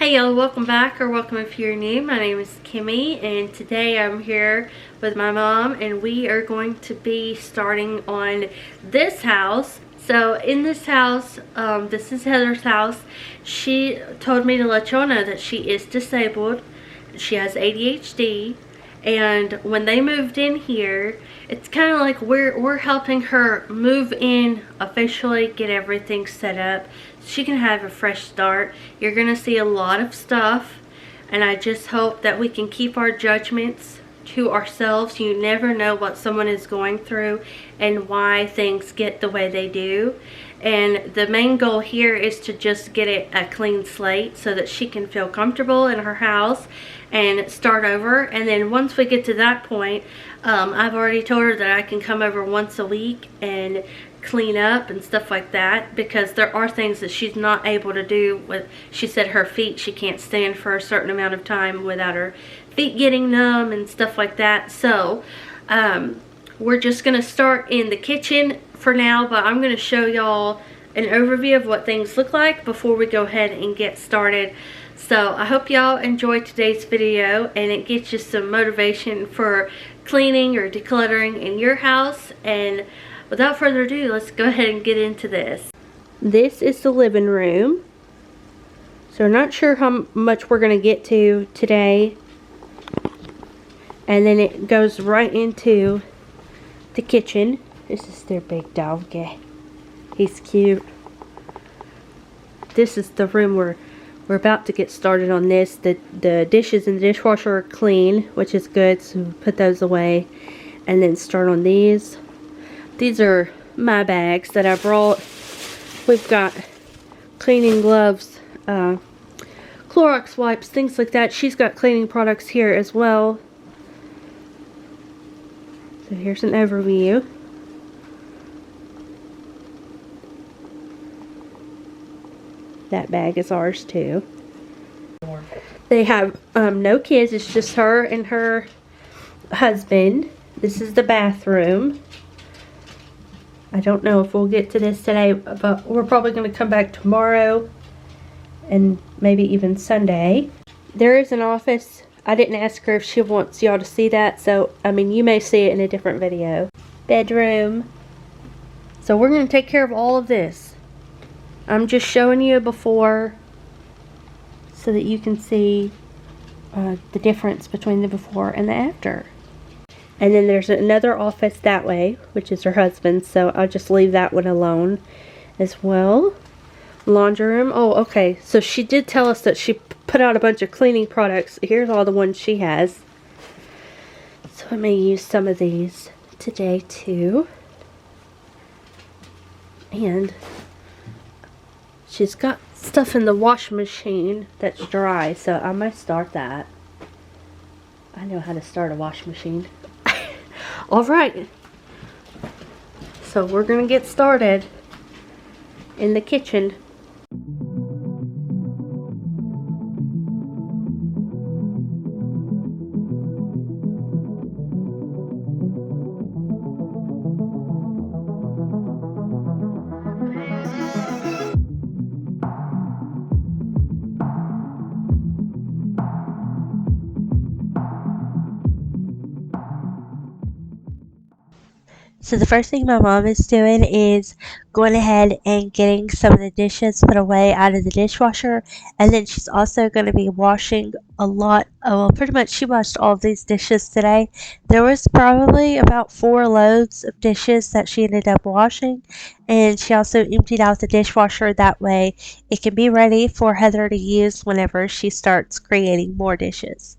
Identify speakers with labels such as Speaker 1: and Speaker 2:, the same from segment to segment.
Speaker 1: Hey y'all, welcome back, or welcome if you're new. My name is Kimmy, and today I'm here with my mom, and we are going to be starting on this house. So in this house, this is Heather's house. She told me to let y'all know that she is disabled. She has ADHD, and when they moved in here, it's kind of like we're helping her move in officially, get everything set up so she can have a fresh start. You're gonna see a lot of stuff, and I just hope that we can keep our judgments to ourselves. You never know what someone is going through and why things get the way they do. And the main goal here is to just get it a clean slate so that she can feel comfortable in her house and start over. And then once we get to that point, I've already told her that I can come over once a week and clean up and stuff like that, because there are things that she's not able to do with, she said her feet, she can't stand for a certain amount of time without her feet getting numb and stuff like that. So we're just gonna start in the kitchen for now, but I'm gonna show y'all an overview of what things look like before we go ahead and get started. So I hope y'all enjoyed today's video and it gets you some motivation for cleaning or decluttering in your house. And without further ado, let's go ahead and get into this. This is the living room. So I'm not sure how much we're going to get to today. And then it goes right into the kitchen. This is their big doggy. He's cute. This is the room we're about to get started on this. The dishes in the dishwasher are clean, which is good, so put those away. And then start on these. These are my bags that I brought. We've got cleaning gloves, Clorox wipes, things like that. She's got cleaning products here as well. So here's an overview. That bag is ours too. They have no kids. It's just her and her husband. This is the bathroom. I don't know if we'll get to this today, but we're probably going to come back tomorrow and maybe even Sunday. There is an office. I didn't ask her if she wants y'all to see that, so I mean, you may see it in a different video. Bedroom. So we're going to take care of all of this. I'm just showing you before so that you can see the difference between the before and the after. And then there's another office that way, which is her husband's, so I'll just leave that one alone as well. Laundry room. Oh, okay. So she did tell us that she put out a bunch of cleaning products. Here's all the ones she has. So I may use some of these today too. And she's got stuff in the washing machine that's dry, so I might start that. I know how to start a washing machine. Alright, so we're gonna get started in the kitchen.
Speaker 2: So the first thing my mom is doing is going ahead and getting some of the dishes put away out of the dishwasher, and then she's also going to be washing a lot. Well, pretty much she washed all of these dishes today. There was probably about 4 loads of dishes that she ended up washing, and she also emptied out the dishwasher. That way it can be ready for Heather to use whenever she starts creating more dishes.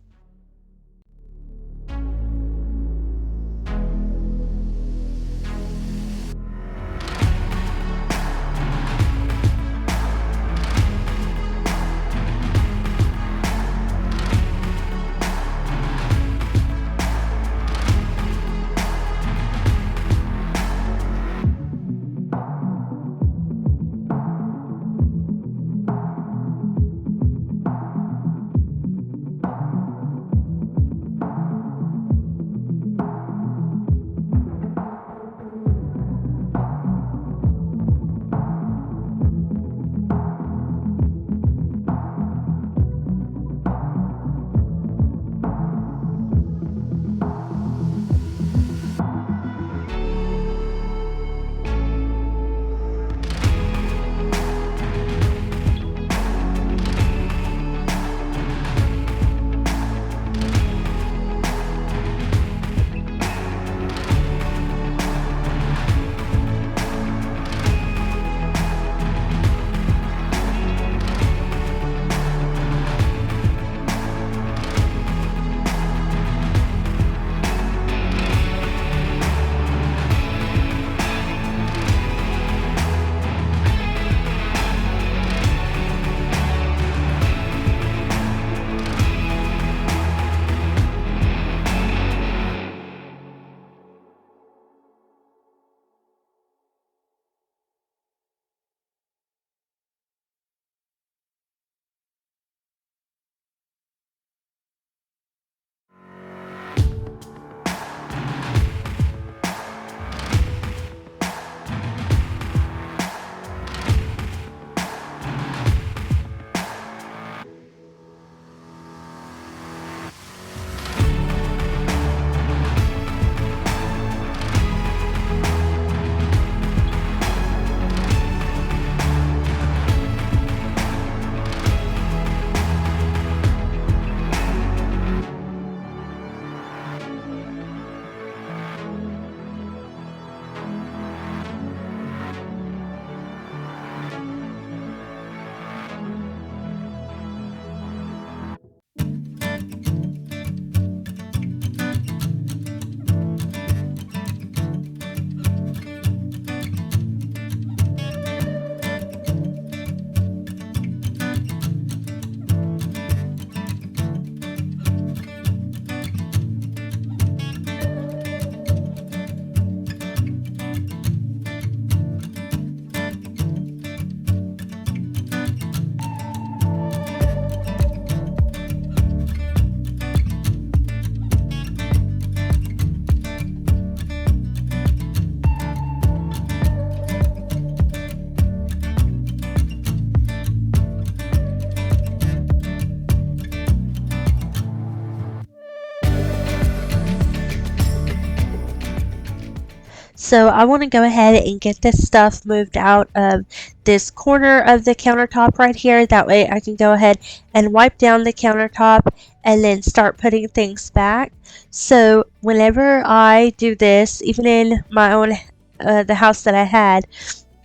Speaker 2: So I want to go ahead and get this stuff moved out of this corner of the countertop right here. That way I can go ahead and wipe down the countertop and then start putting things back. So whenever I do this, even in my own the house that I had,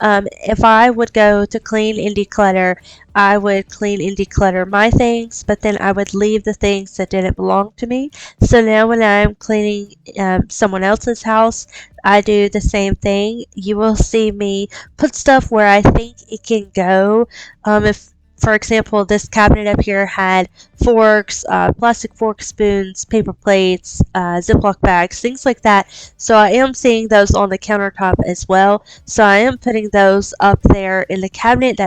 Speaker 2: if I would go to clean and declutter, I would clean and declutter my things, but then I would leave the things that didn't belong to me. So now when I'm cleaning someone else's house, I do the same thing. You will see me put stuff where I think it can go. If, for example, this cabinet up here had forks, plastic fork spoons, paper plates, Ziploc bags, things like that. So I am seeing those on the countertop as well. So I am putting those up there in the cabinet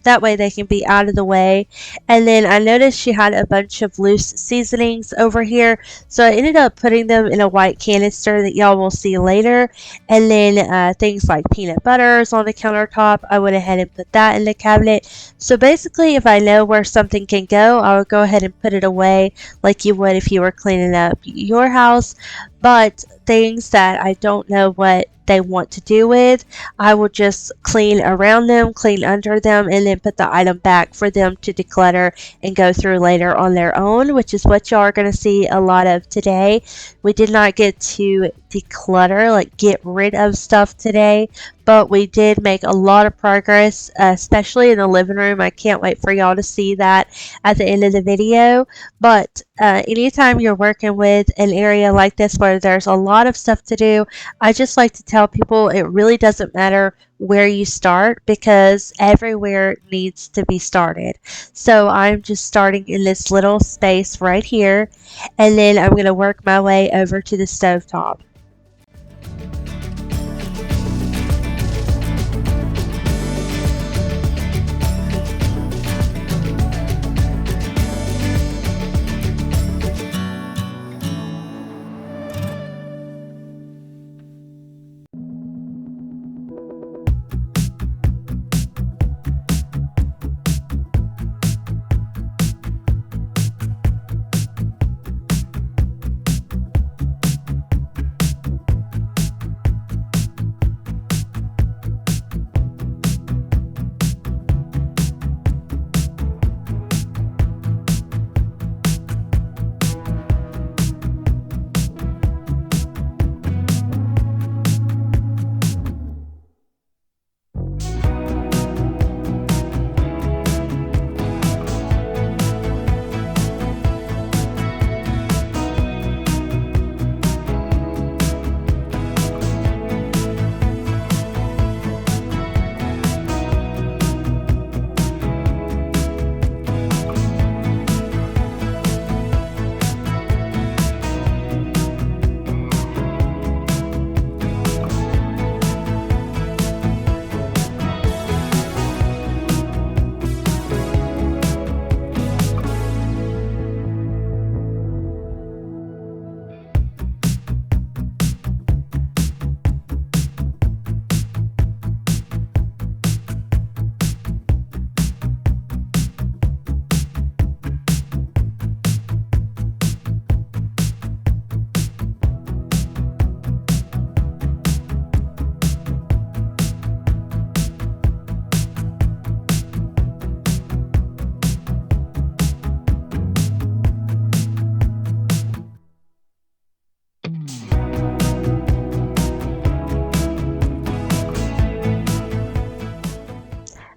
Speaker 2: that way they can be out of the way. And then I noticed she had a bunch of loose seasonings over here. So I ended up putting them in a white canister that y'all will see later. And then things like peanut butters on the countertop, I went ahead and put that in the cabinet. So basically, if I know where something can go, I would go ahead and put it away like you would if you were cleaning up your house. But things that I don't know what they want to do with, I will just clean around them, clean under them, and then put the item back for them to declutter and go through later on their own, which is what y'all are going to see a lot of today. We did not get to declutter, like get rid of stuff today, but we did make a lot of progress, especially in the living room. I can't wait for y'all to see that at the end of the video. But anytime you're working with an area like this where there's a lot of stuff to do, I just like to tell people it really doesn't matter where you start, because everywhere needs to be started. So I'm just starting in this little space right here, and then I'm going to work my way over to the stovetop.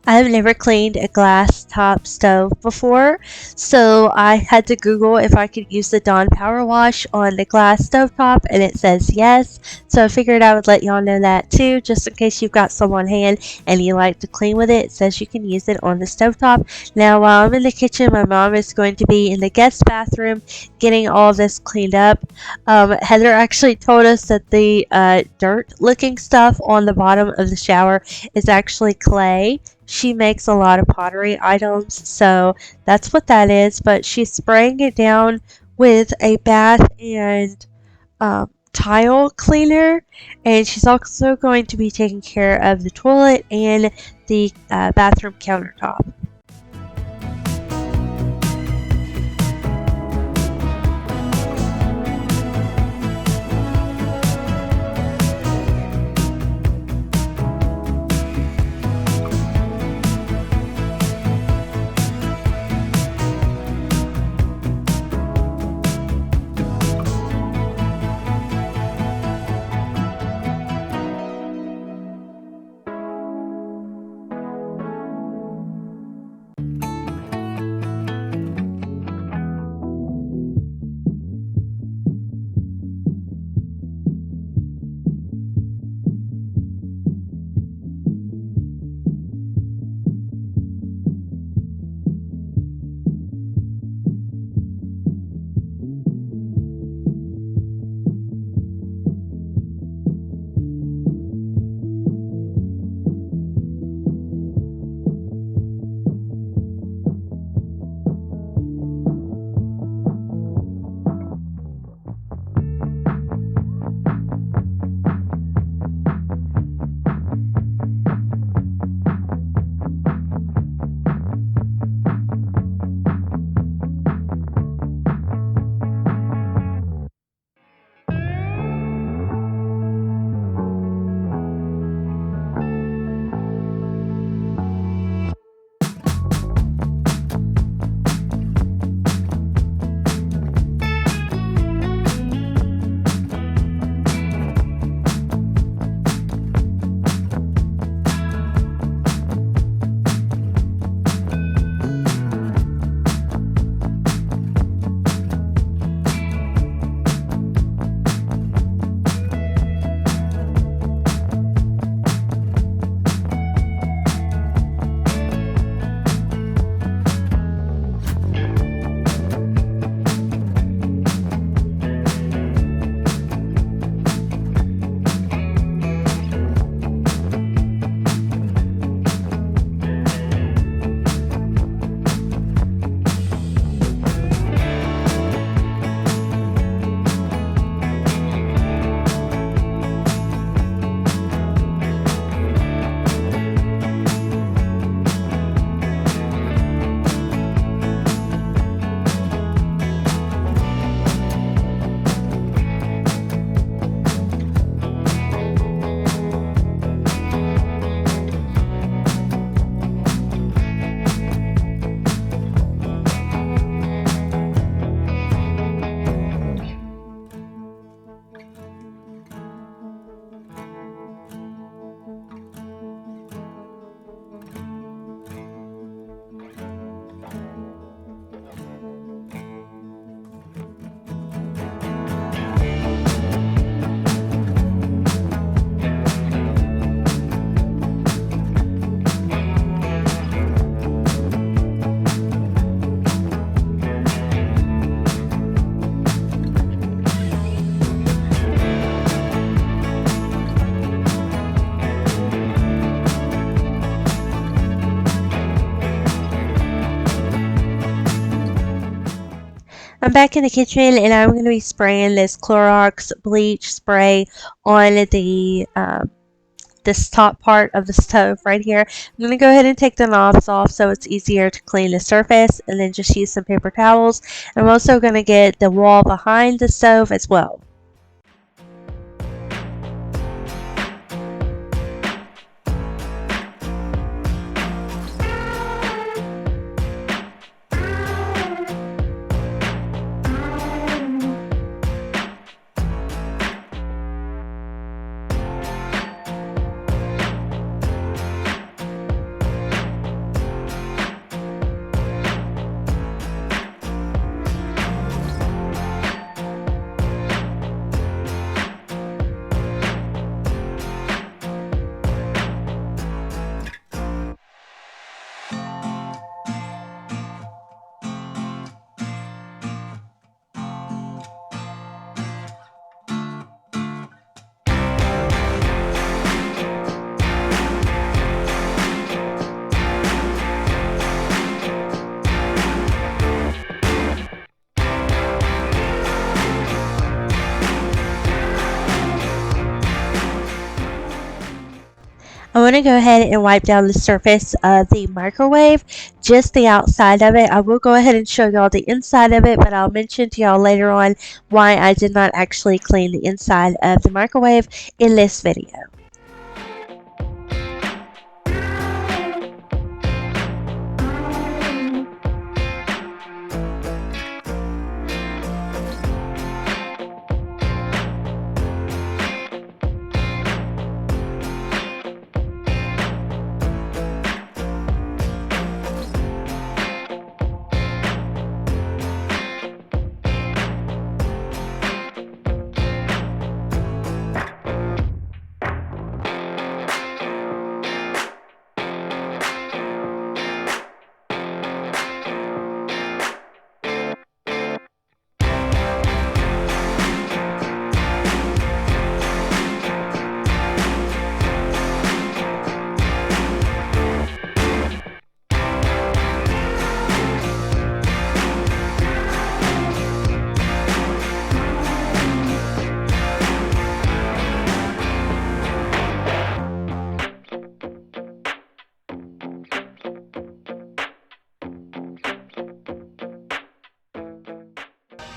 Speaker 2: I've never cleaned a glass top stove before, so I had to Google if I could use the Dawn Power Wash on the glass stove top, and it says yes. So I figured I would let y'all know that too, just in case you've got some on hand and you like to clean with it. It says you can use it on the stove top. Now while I'm in the kitchen, my mom is going to be in the guest bathroom getting all this cleaned up. Heather actually told us that the dirt looking stuff on the bottom of the shower is actually clay. She makes a lot of pottery items, so that's what that is, but she's spraying it down with a bath and tile cleaner, and she's also going to be taking care of the toilet and the bathroom countertop. I'm back in the kitchen and I'm going to be spraying this Clorox bleach spray on this top part of the stove right here. I'm going to go ahead and take the knobs off so it's easier to clean the surface, and then just use some paper towels. I'm also going to get the wall behind the stove as well. I want to go ahead and wipe down the surface of the microwave, just the outside of it. I will go ahead and show y'all the inside of it, but I'll mention to y'all later on why I did not actually clean the inside of the microwave in this video.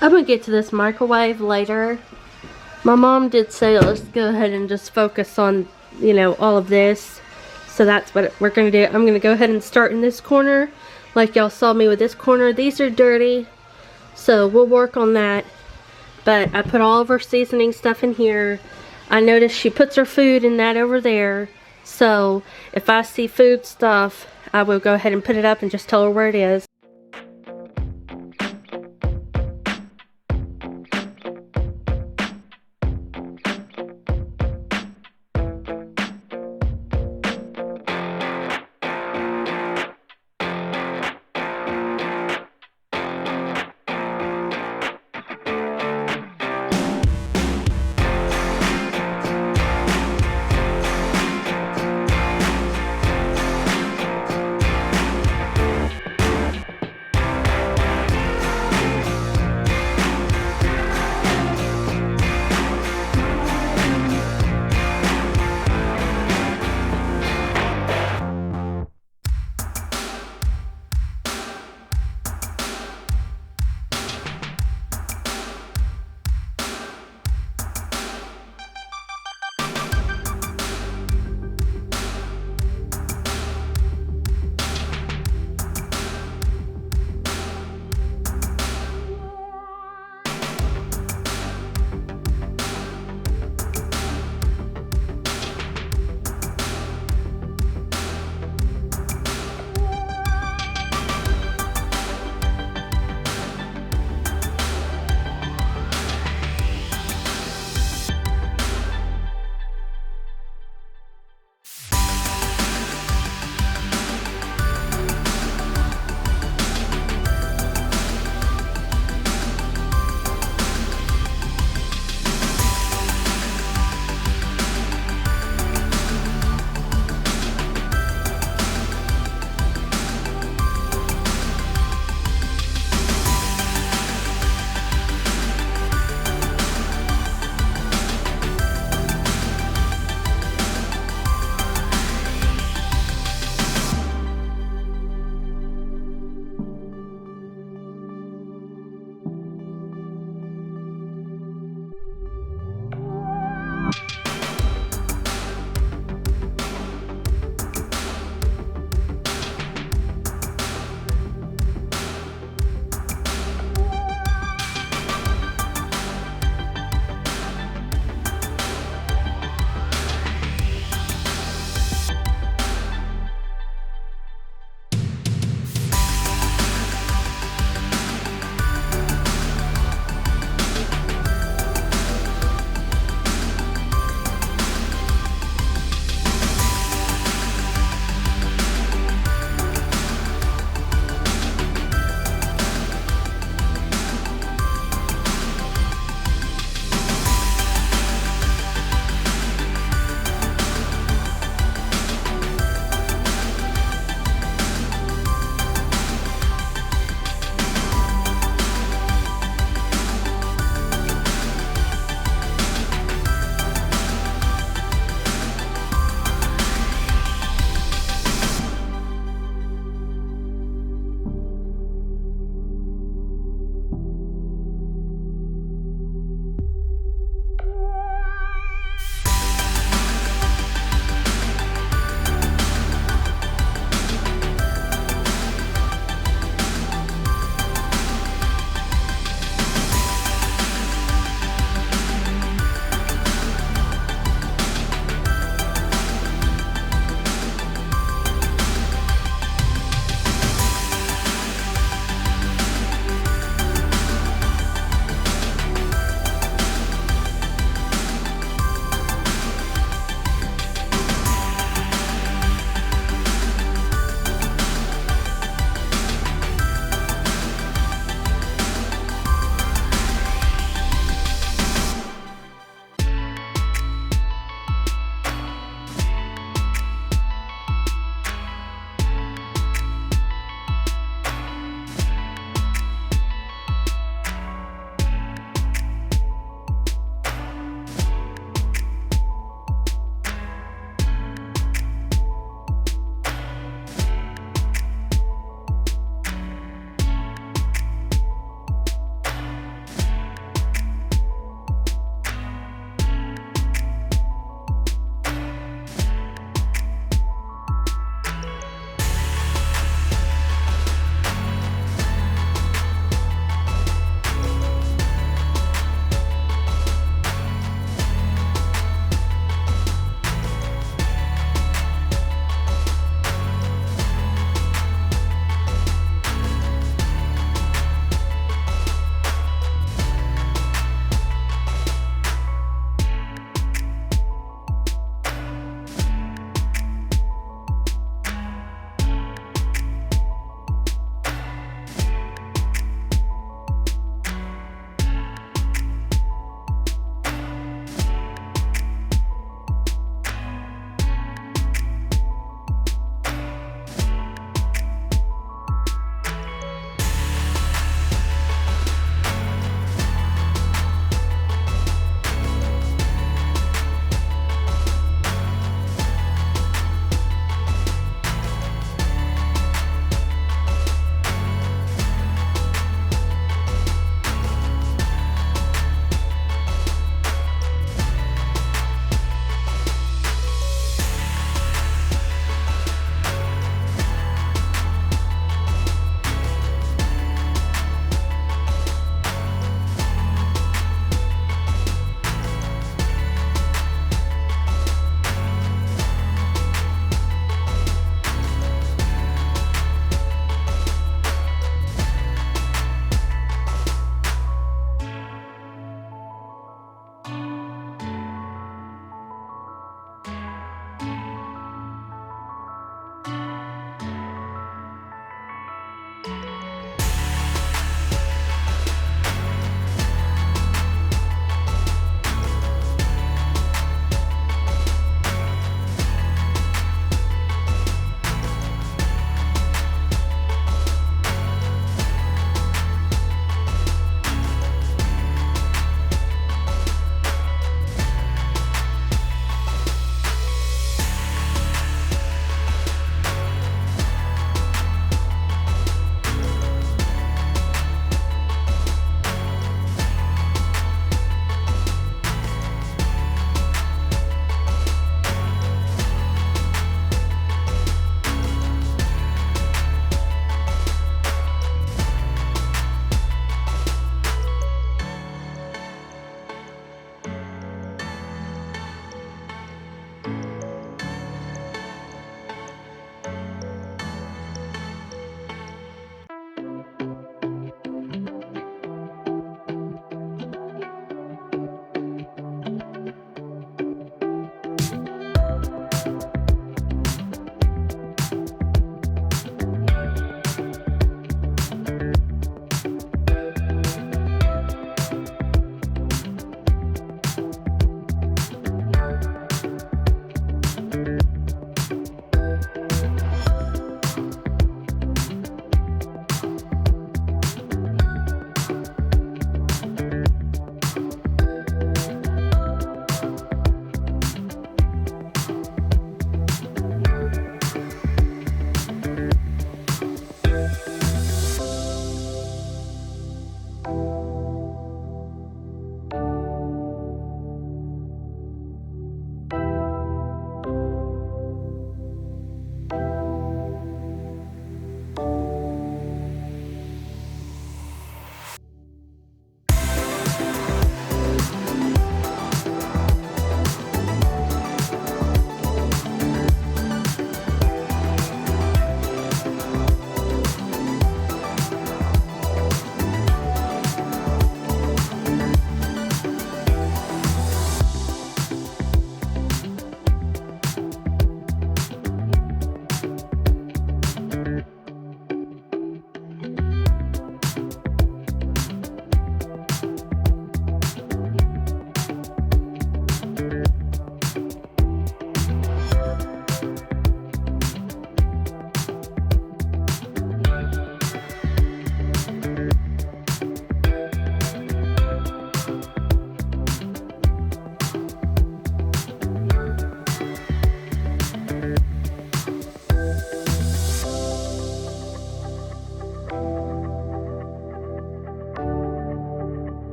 Speaker 1: I'm gonna get to this microwave later. My mom did say let's go ahead and just focus on, you know, all of this. So that's what we're gonna do. I'm gonna go ahead and start in this corner. Like y'all saw me with this corner. These are dirty, so we'll work on that. But I put all of her seasoning stuff in here. I noticed she puts her food in that over there. So if I see food stuff, I will go ahead and put it up and just tell her where it is.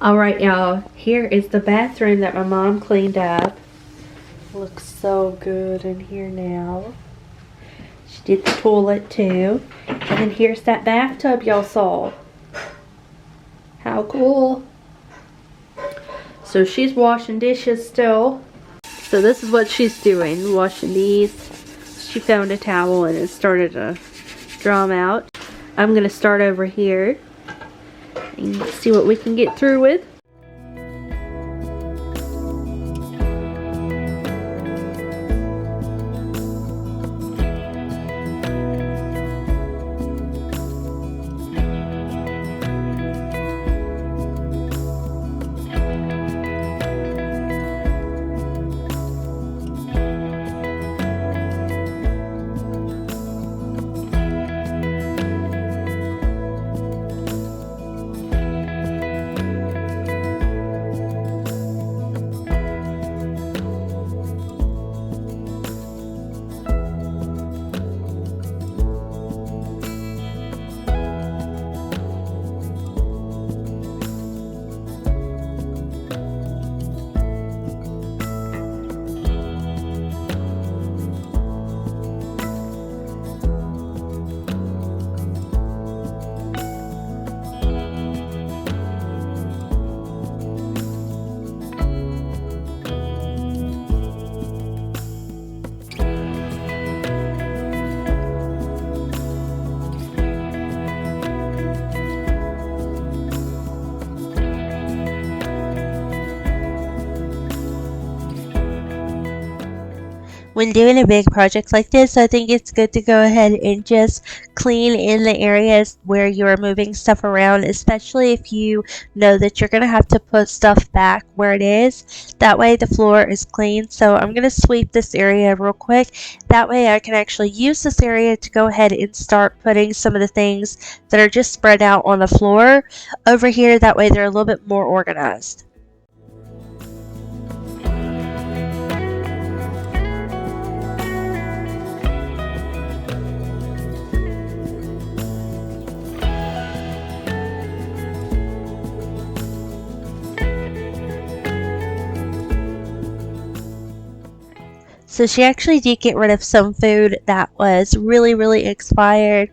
Speaker 1: Alright, y'all, here is the bathroom that my mom cleaned up. Looks so good in here now. She did the toilet too. And then here's that bathtub y'all saw. How cool. So she's washing dishes still. So this is what she's doing, washing these. She found a towel and it started to draw them out. I'm going to start over here and see what we can get through with.
Speaker 2: When doing a big project like this, I think it's good to go ahead and just clean in the areas where you're moving stuff around, especially if you know that you're going to have to put stuff back where it is. That way the floor is clean. So I'm going to sweep this area real quick. That way I can actually use this area to go ahead and start putting some of the things that are just spread out on the floor over here. That way they're a little bit more organized. So she actually did get rid of some food that was really expired.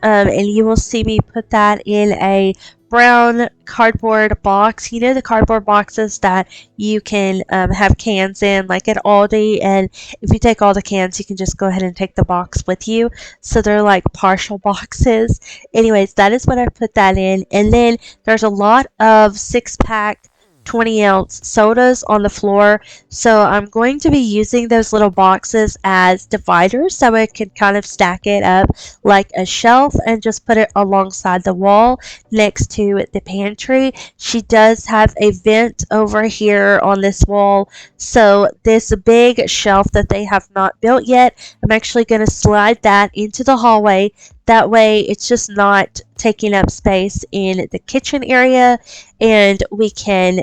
Speaker 2: And you will see me put that in a brown cardboard box. You know the cardboard boxes that you can have cans in, like at Aldi, and if you take all the cans you can just go ahead and take the box with you. So they're like partial boxes. Anyways, that is what I put that in. And then there's a lot of 6-pack 20-ounce sodas on the floor, so I'm going to be using those little boxes as dividers so I can kind of stack it up like a shelf and just put it alongside the wall next to the pantry. She does have a vent over here on this wall, so this big shelf that they have not built yet, I'm actually going to slide that into the hallway. That way it's just not taking up space in the kitchen area, and we can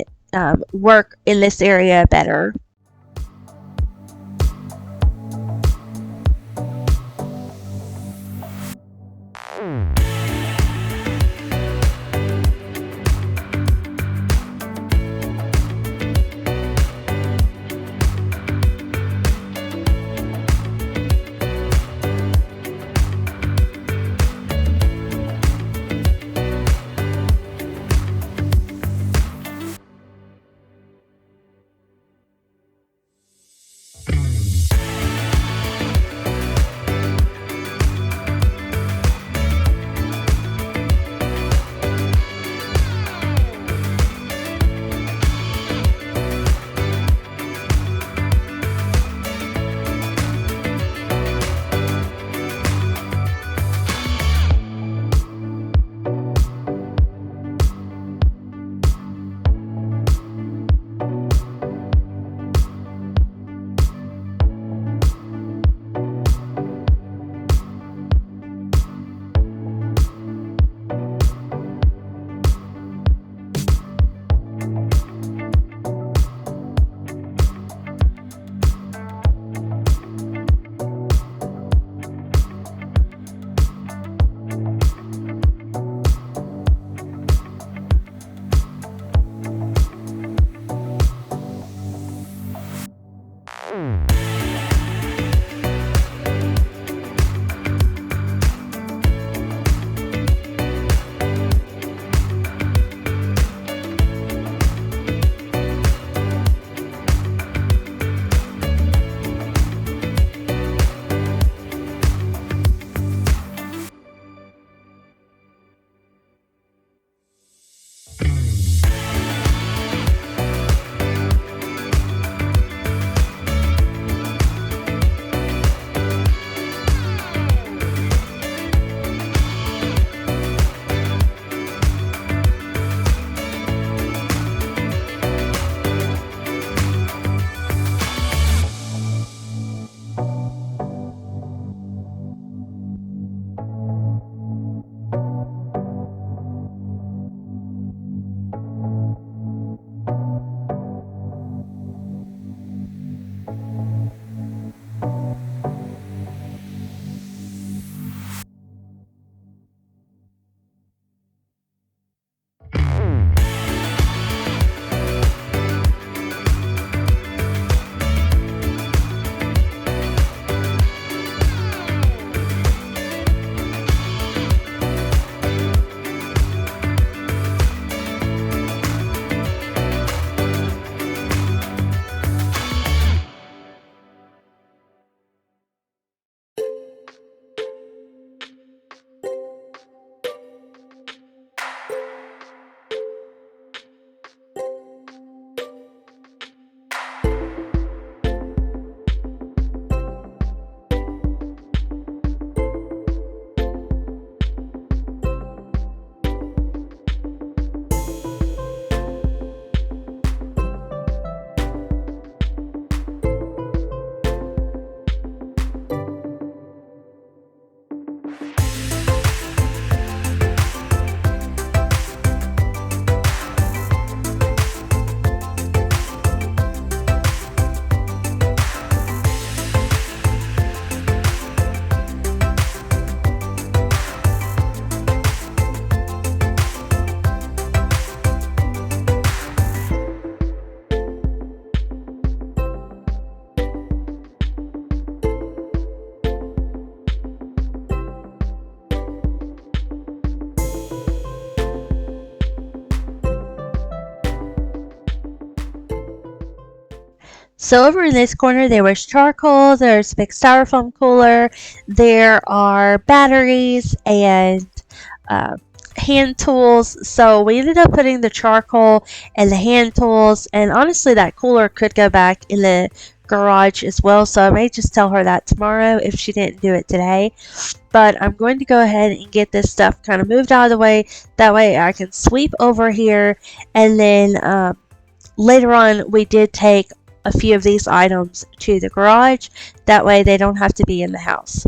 Speaker 2: work in this area better. So over in this corner, there was charcoal, there's a big styrofoam cooler, there are batteries and uh, hand tools. So we ended up putting the charcoal and the hand tools, and honestly, that cooler could go back in the garage as well. So I may just tell her that tomorrow if she didn't do it today. But I'm going to go ahead and get this stuff kind of moved out of the way. That way I can sweep over here, and then later on, we did take a few of these items to the garage. That way they don't have to be in the house.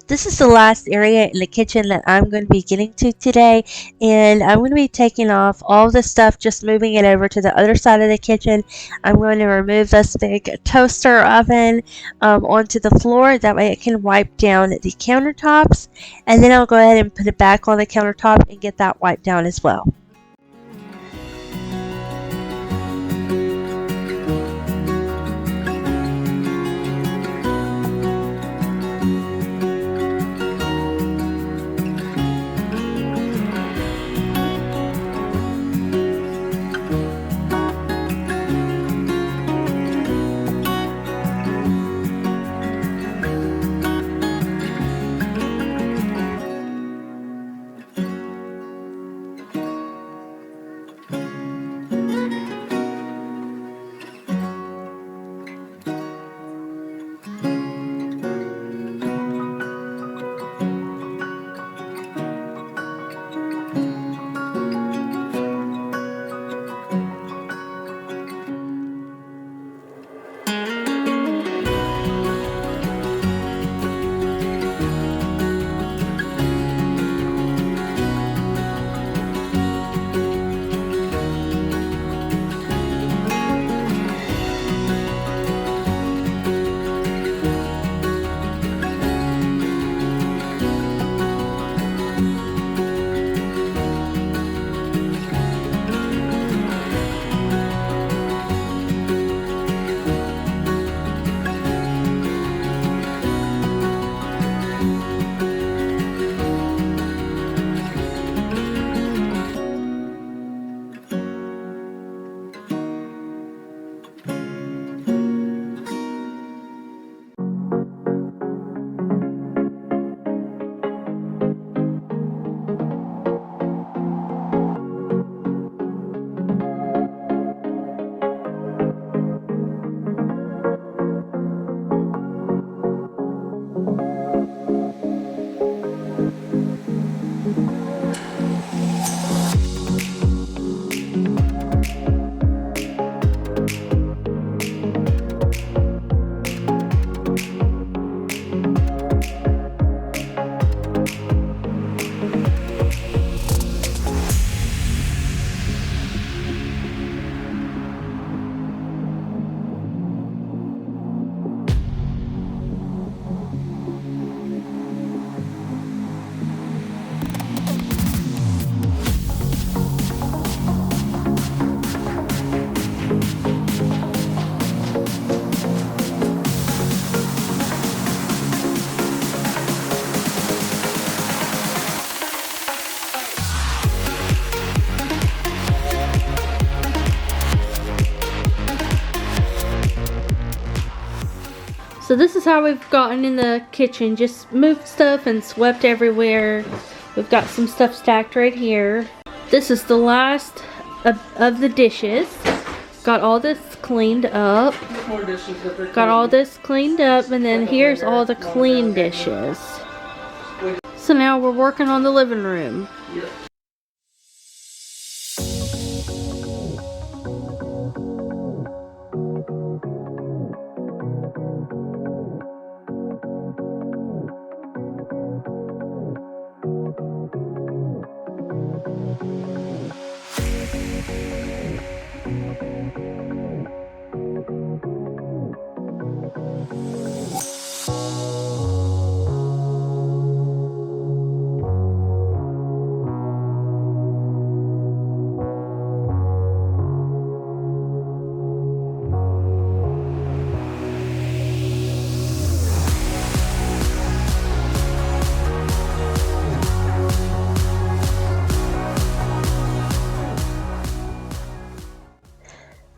Speaker 2: This is the last area in the kitchen that I'm going to be getting to today, and I'm going to be taking off all the stuff, just moving it over to the other side of the kitchen. I'm going to remove this big toaster oven onto the floor, that way it can wipe down the countertops, and then I'll go ahead and put it back on the countertop and get that wiped down as well.
Speaker 1: So this is how we've gotten in the kitchen. Just moved stuff and swept everywhere. We've got some stuff stacked right here. This is the last of the dishes. Got all this cleaned up. Got all this cleaned up, and then here's all the clean dishes. So now we're working on the living room.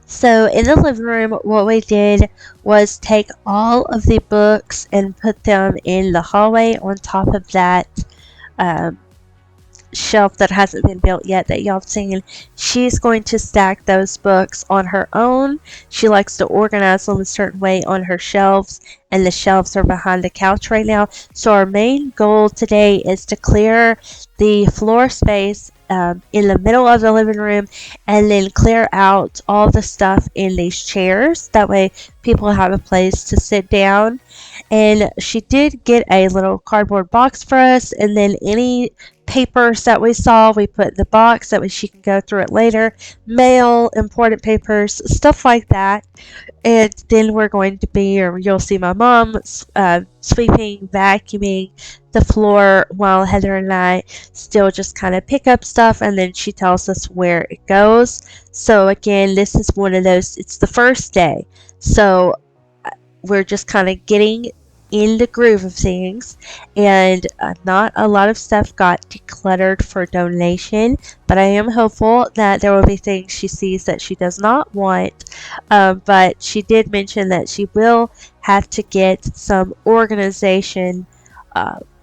Speaker 2: So in the living room, what we did was take all of the books and put them in the hallway on top of that um, shelf that hasn't been built yet that y'all have seen. She's going to stack those books on her own. She likes to organize them a certain way on her shelves, and the shelves are behind the couch right now. So our main goal today is to clear the floor space in the middle of the living room, and then clear out all the stuff in these chairs. That way people have a place to sit down. And she did get a little cardboard box for us, and then any papers that we saw, we put in the box. That way she can go through it later. Mail, important papers, stuff like that. And then we're going to be, or you'll see my mom sweeping, vacuuming the floor while Heather and I still just kind of pick up stuff, and then she tells us where it goes. So again, this is one of those, it's the first day. So we're just kind of getting in the groove of things, and not a lot of stuff got decluttered for donation, but I am hopeful that there will be things she sees that she does not want. But she did mention that she will have to get some organization,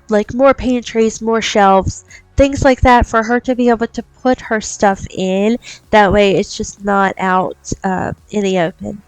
Speaker 2: like more pantries, more shelves, things like that, for her to be able to put her stuff in. That way it's just not out in the open.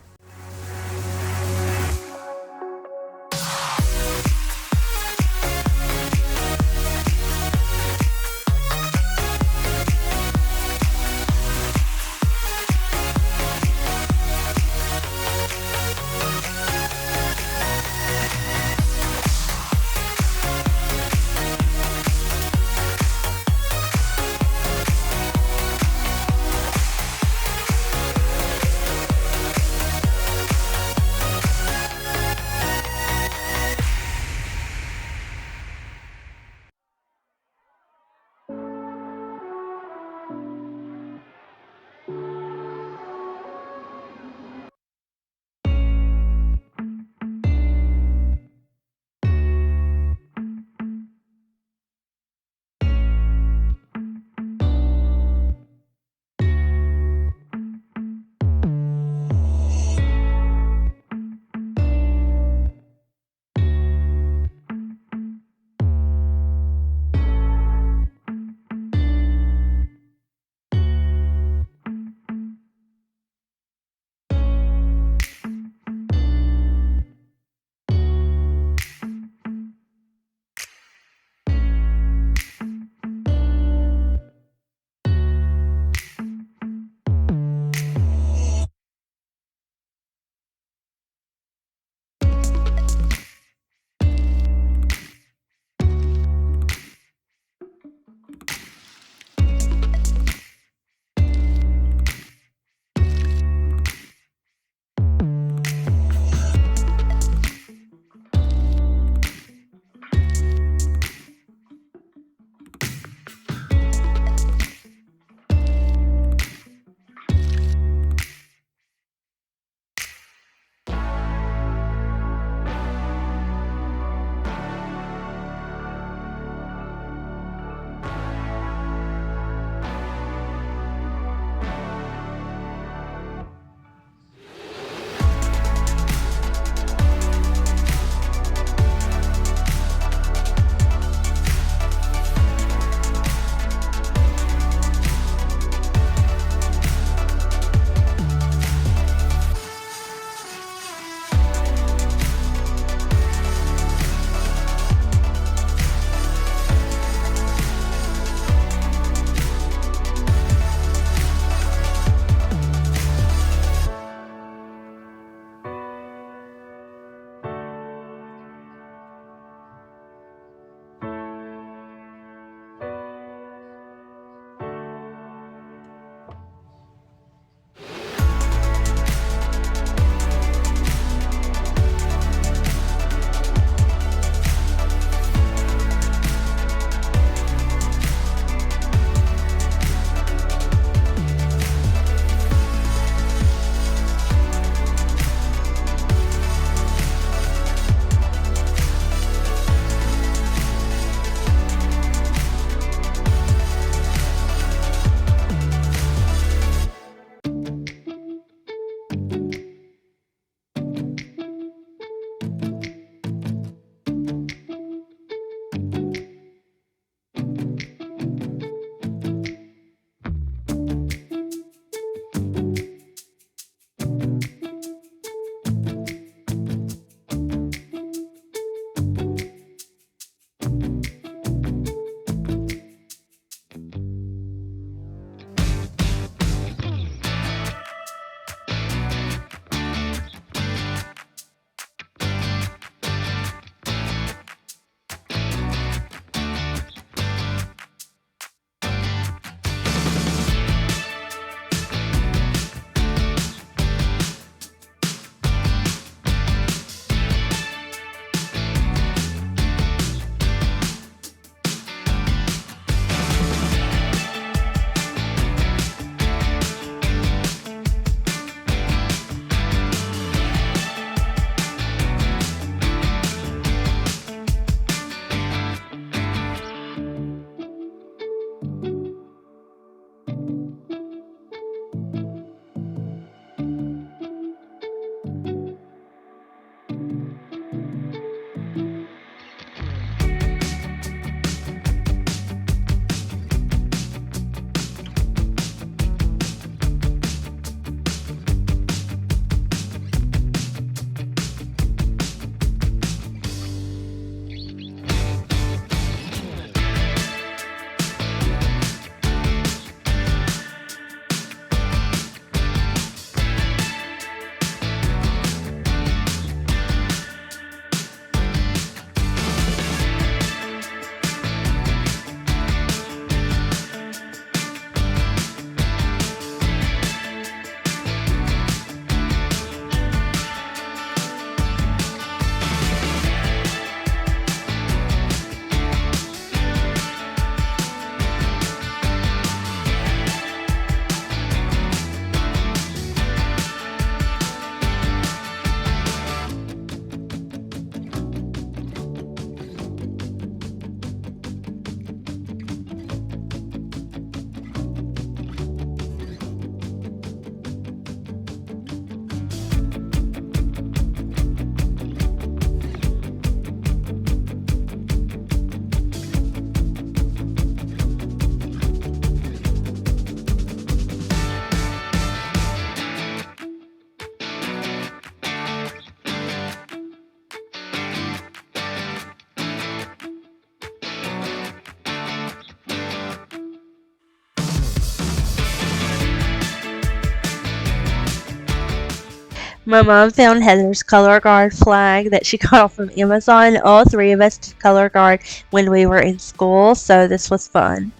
Speaker 2: My mom found Heather's color guard flag that she got off of Amazon. All three of us did color guard when we were in school, so this was fun.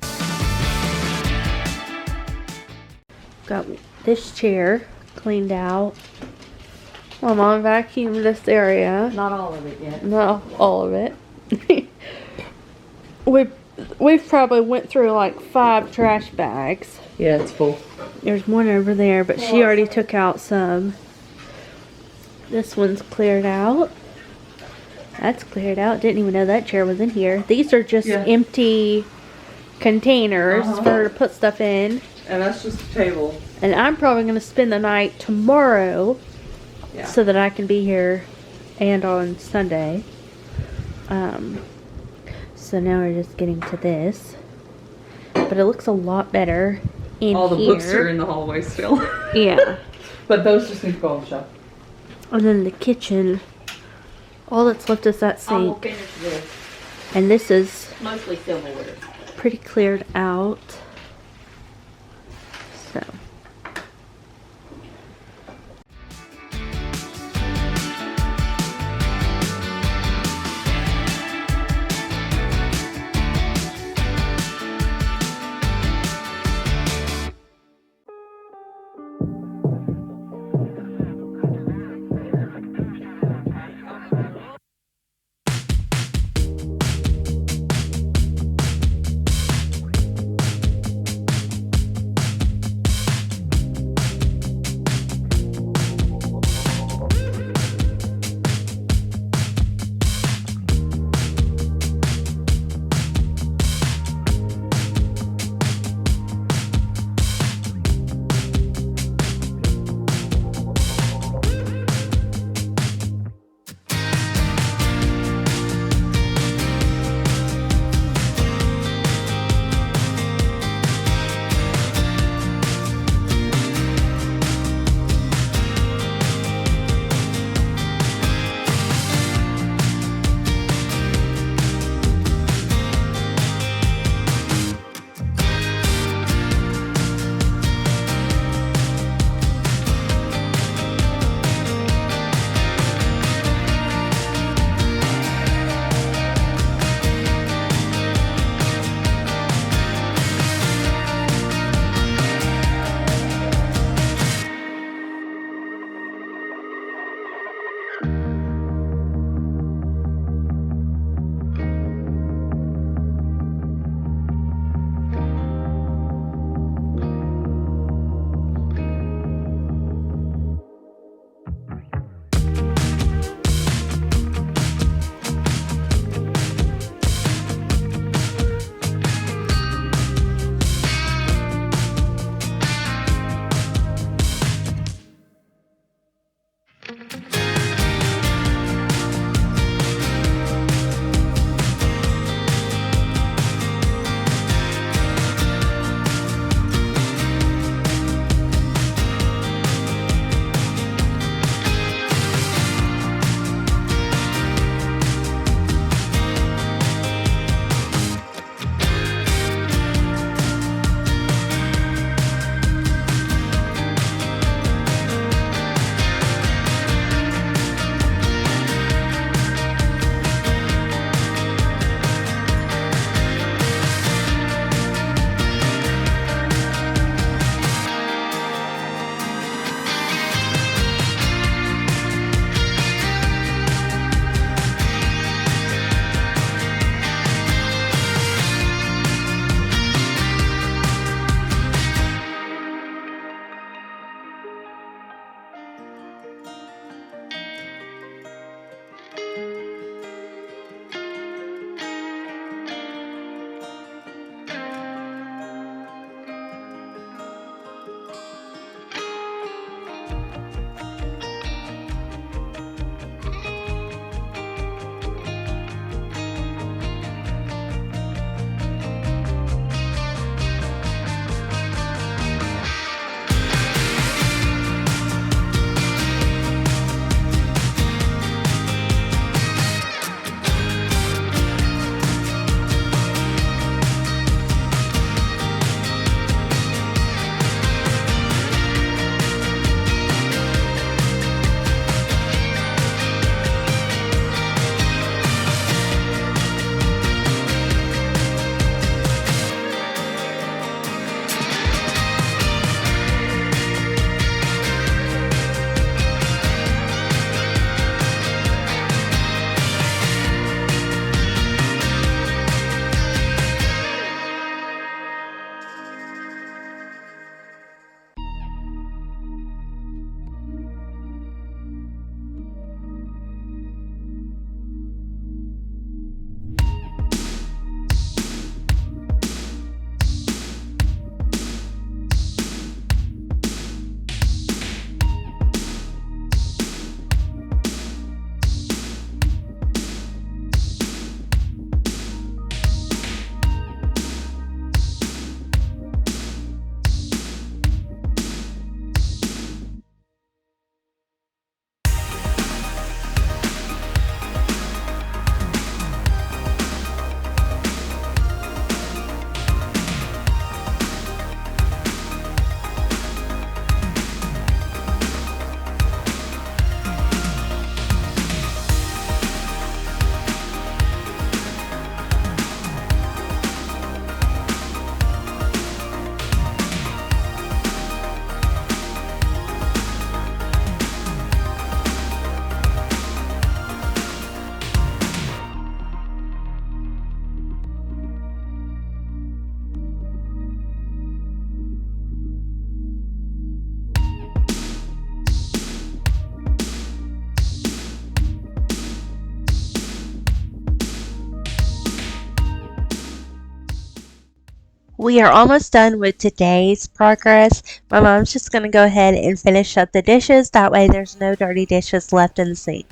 Speaker 1: Got this chair cleaned out. My mom vacuumed this area.
Speaker 3: Not all of it yet.
Speaker 1: Not all of it. We've probably went through like 5 trash bags.
Speaker 3: Yeah, it's full.
Speaker 1: There's one over there, but she already took out some. This one's cleared out. That's cleared out. Didn't even know that chair was in here. These are just empty containers for her to put stuff in.
Speaker 3: And that's just a table.
Speaker 1: And I'm probably going to spend the night tomorrow so that I can be here and on Sunday. So now we're just getting to this. But it looks a lot better in here.
Speaker 3: All the books are in the hallway still.
Speaker 1: Yeah.
Speaker 3: But those just need to go on the shelf.
Speaker 1: And then the kitchen. All that's left is that
Speaker 3: I will
Speaker 1: sink.
Speaker 3: finish this.
Speaker 1: And this is
Speaker 3: Mostly silverware.
Speaker 1: pretty cleared out. So.
Speaker 2: We are almost done with today's progress. My mom's just going to go ahead and finish up the dishes. That way there's no dirty dishes left in the sink.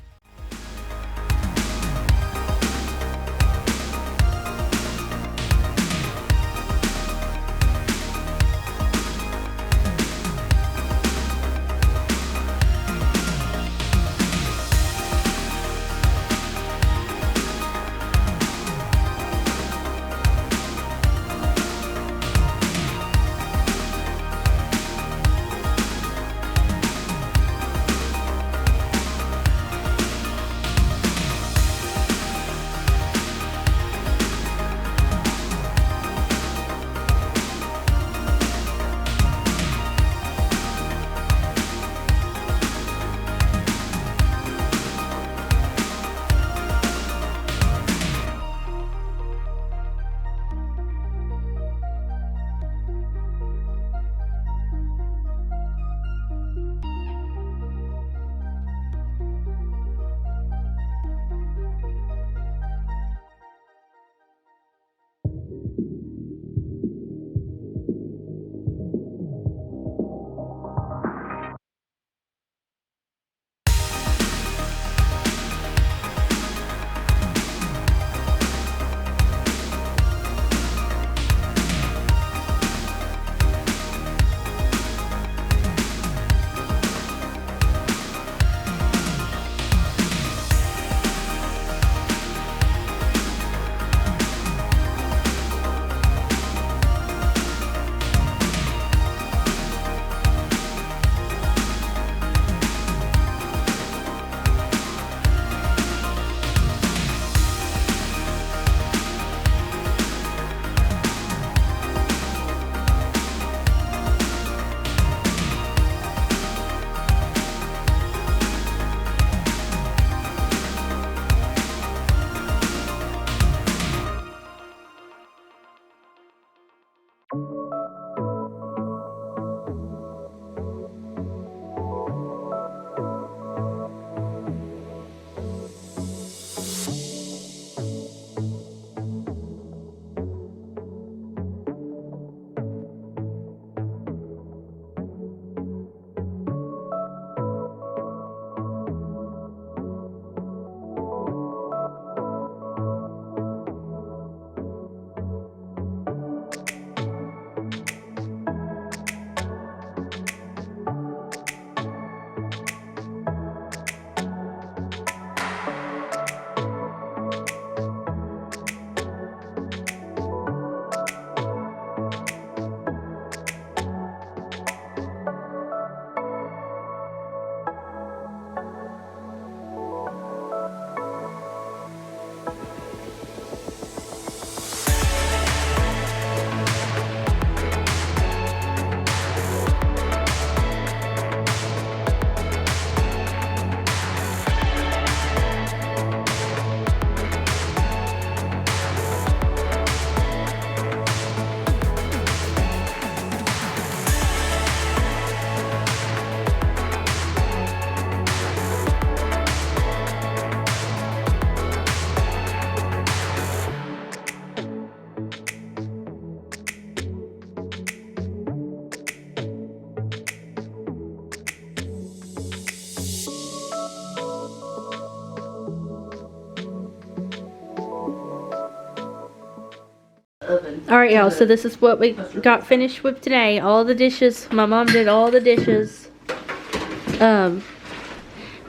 Speaker 1: Alright, y'all, so this is what we got finished with today. All the dishes. My mom did all the dishes.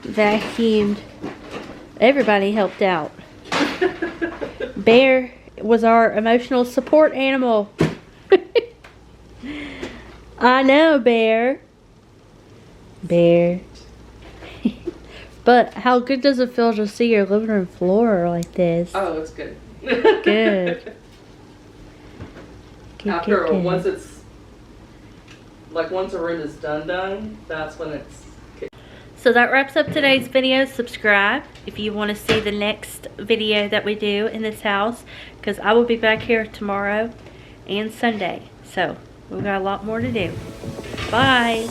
Speaker 1: Vacuumed. Everybody helped out. Bear was our emotional support animal. I know, Bear. Bear. But how good does it feel to see your living room floor like this?
Speaker 3: Oh, it's good.
Speaker 1: Good.
Speaker 3: After once it's like once a room is done, that's when it's.
Speaker 1: So that wraps up today's video. Subscribe if you want to see the next video that we do in this house, because I will be back here tomorrow and Sunday. So we've got a lot more to do. Bye.